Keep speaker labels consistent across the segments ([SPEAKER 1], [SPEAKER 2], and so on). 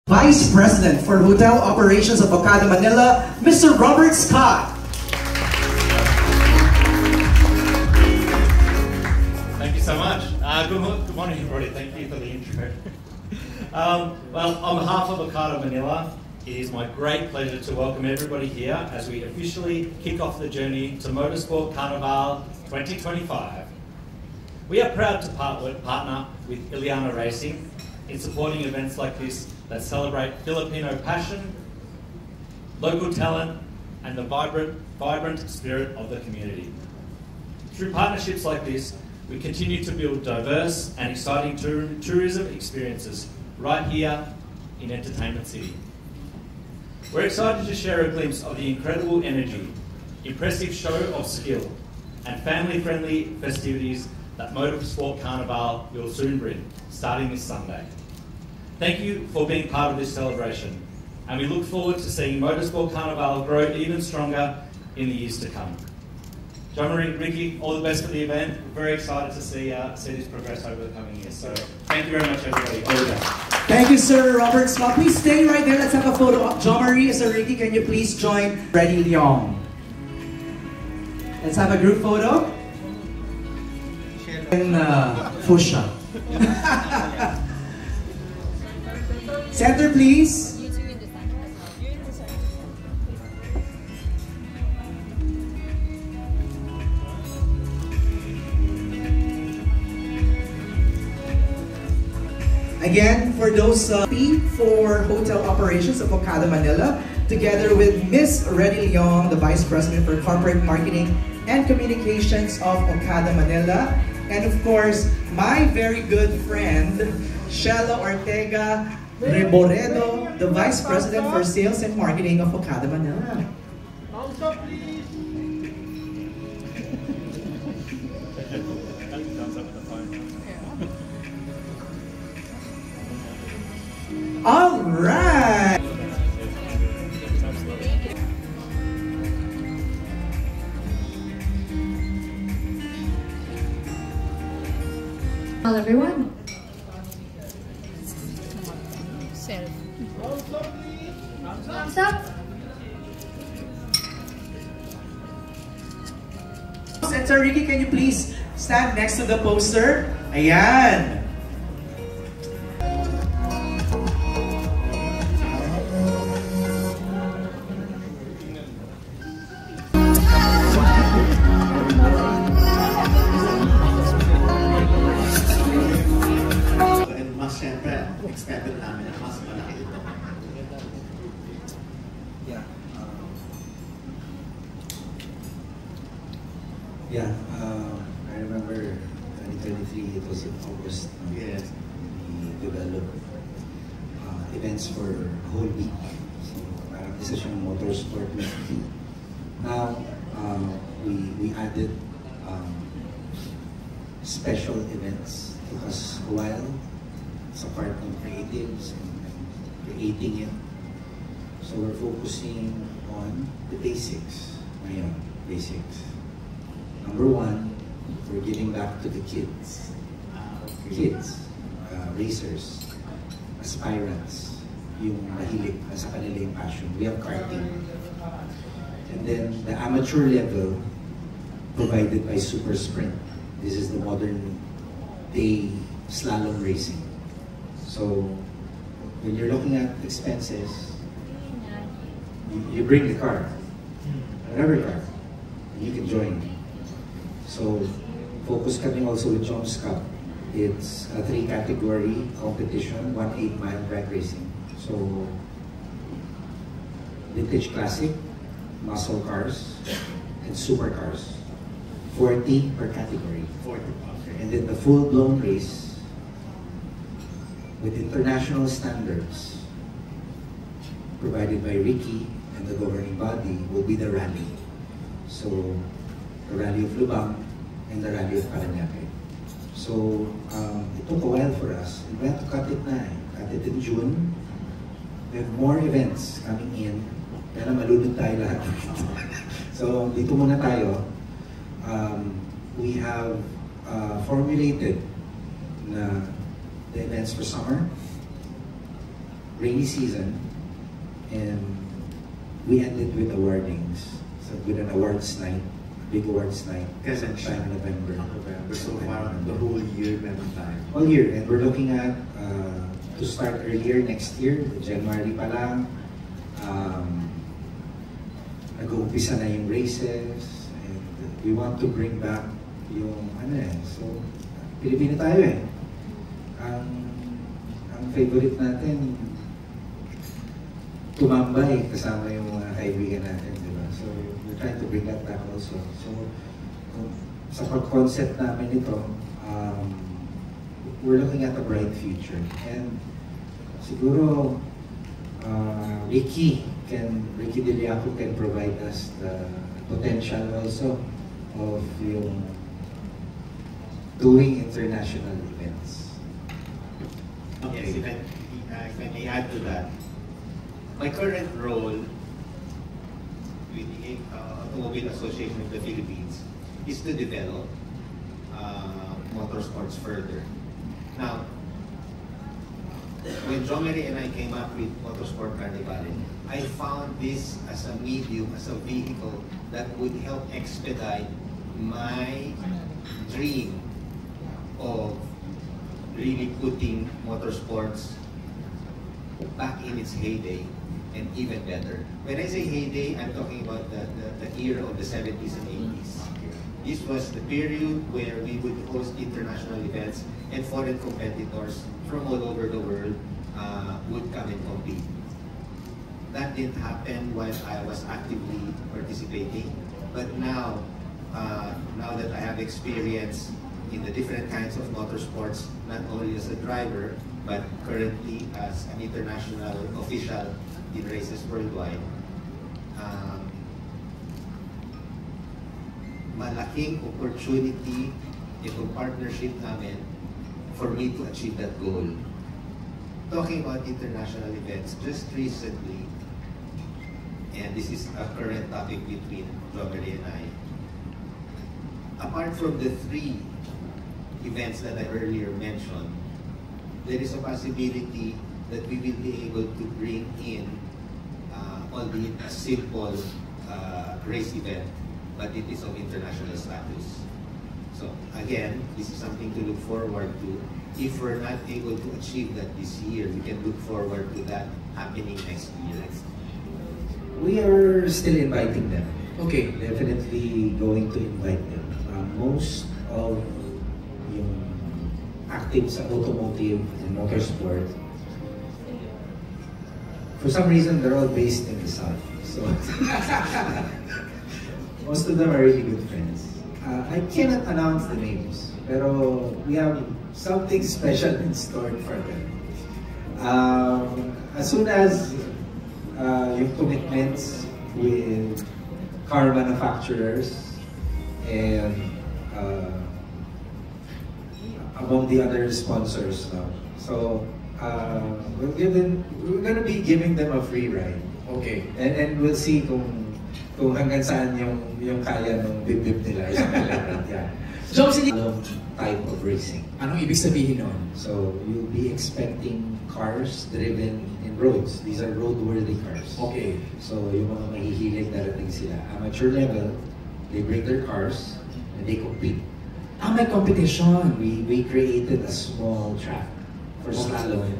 [SPEAKER 1] Vice President for Hotel Operations of Okada Manila, Mr. Robert Scott.
[SPEAKER 2] Thank you so much. Good morning, everybody. Thank you for the intro. Well, on behalf of Okada Manila, it is my great pleasure to welcome everybody here as we officially kick off the journey to Motorsport Carnival 2025. We are proud to partner with Ileana Racing in supporting events like this that celebrate Filipino passion, local talent, and the vibrant spirit of the community. Through partnerships like this, we continue to build diverse and exciting tourism experiences right here in Entertainment City. We're excited to share a glimpse of the incredible energy, impressive show of skill, and family-friendly festivities that Motorsport Carnival will soon bring, starting this Sunday. Thank you for being part of this celebration, and we look forward to seeing Motorsport Carnival grow even stronger in the years to come. Jean-Marie, Ricky, all the best for the event. We're very excited to see this progress over the coming years. So thank you very much, everybody. All the best. Thank
[SPEAKER 1] you, Sir Robert Scott. Please stay right there. Let's have a photo of Jean-Marie. Sir Ricky, can you please join Reddy Leong? Let's have a group photo. And Fusha. Center, please. Again, for those for Hotel Operations of Okada Manila, together with Miss Reddy Leong, the Vice President for Corporate Marketing and Communications of Okada Manila, and of course, my very good friend, Shella Ortega Reboredo, the Vice President for Sales and Marketing of Okada Manila. Also, please. All right.
[SPEAKER 3] Hello, everyone. Thumbs up.
[SPEAKER 1] Sir Ricky, can you please stand next to the poster? Ayan.
[SPEAKER 4] Expected namin na mas malaki ito.
[SPEAKER 5] Yeah. I remember 2023, it was in August.
[SPEAKER 4] Yes.
[SPEAKER 5] We developed events for a whole week. So, parang isa siyang motorsport week. Now, we added special events. It took us a while. It's a part of creatives and creating it. So we're focusing on the basics. Basics. Number one, we're giving back to the kids. Kids, racers, aspirants, yung mahilig sa kanila yung passion. We have karting. And then the amateur level provided by Super Sprint. This is the modern day slalom racing. So, when you're looking at expenses, you bring the car, whatever car, and you can join. So, focus kami also with Jones Cup. It's a 3-category competition, 1 8-mile drag racing. So, vintage classic, muscle cars, and supercars. 40 per category.
[SPEAKER 4] 40.
[SPEAKER 5] And then the full-blown race, with international standards provided by Ricky and the governing body, will be the rally. So, the Rally of Lubang and the Rally of Parañaque. So, it took a while for us. We had to cut it na. Cut it in June. We have more events coming in. Kaya malulod tayo lahat. So, dito muna tayo. We have formulated na the events for summer, rainy season, and we ended with awardings. So with an awards night, big awards night, sometime in November.
[SPEAKER 4] So far, the whole year, meron tayo.
[SPEAKER 5] All year, and we're looking at to start earlier next year, January pa lang. Nag-uumpisa na yung races, and we want to bring back yung so Pilipino tayo eh. Ang favorite natin, tumambay kasama yung mga kaibigan natin, di ba? So we're trying to bring that back also. So sa pag-concept namin ito, we're looking at a bright future. And siguro Ricky Diliaco can provide us the potential also of yung doing international events.
[SPEAKER 4] Yes, if I may add to that, my current role with the Automobile Association of the Philippines is to develop motorsports further. Now, when Jomeri and I came up with Motorsport Carnival, I found this as a medium, as a vehicle that would help expedite my dream of really putting motorsports back in its heyday and even better. When I say heyday, I'm talking about the era of the 70s and 80s. This was the period where we would host international events and foreign competitors from all over the world would come and compete. That didn't happen while I was actively participating, but now that I have experience in the different kinds of motorsports, not only as a driver, but currently as an international official in races worldwide, malaking opportunity itong partnership namin for me to achieve that goal. Talking about international events, just recently, and this is a current topic between Jomeri and I, apart from the 3 events that I earlier mentioned, there is a possibility that we will be able to bring in, albeit a simple race event, but it is of international status. So again, this is something to look forward to. If we're not able to achieve that this year, we can look forward to that happening next year.
[SPEAKER 5] We are still inviting them.
[SPEAKER 1] Okay.
[SPEAKER 5] Definitely going to invite them. Most of yung active sa automotive and motorsport, for some reason, they're all based in the South. So most of them are really good friends. I cannot announce the names, pero we have something special in store for them. As soon as yung commitments with car manufacturers and among the other sponsors now. So we're gonna be giving them a free ride.
[SPEAKER 1] Okay.
[SPEAKER 5] And we'll see kung hanggang saan yung kaya ng bib-bib nila. Yeah.
[SPEAKER 1] Jomsi,
[SPEAKER 5] type of racing.
[SPEAKER 1] anong ibig sabihin nun?
[SPEAKER 5] So you'll be expecting cars driven in roads. These are roadworthy cars.
[SPEAKER 1] Okay.
[SPEAKER 5] So yung mga mahihilig darating sila. Amateur level, they bring their cars and they compete.
[SPEAKER 1] May competition.
[SPEAKER 5] We created a small track for slalom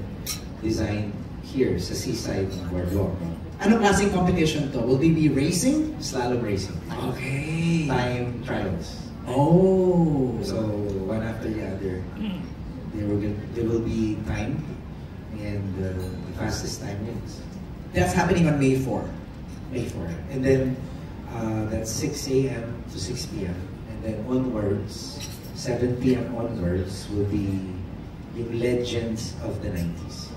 [SPEAKER 5] designed here sa seaside ng Boardwalk.
[SPEAKER 1] Anong klaseng competition to? Will they be racing?
[SPEAKER 5] Slalom racing.
[SPEAKER 1] Okay.
[SPEAKER 5] Time trials.
[SPEAKER 1] Oh.
[SPEAKER 5] So one after the other, they will be timed, and the fastest time wins.
[SPEAKER 1] That's happening on May 4.
[SPEAKER 5] May 4. And then that's 6 a.m. to 6 p.m. And then onwards, 7 p.m. onwards will be yung legends of the 90s.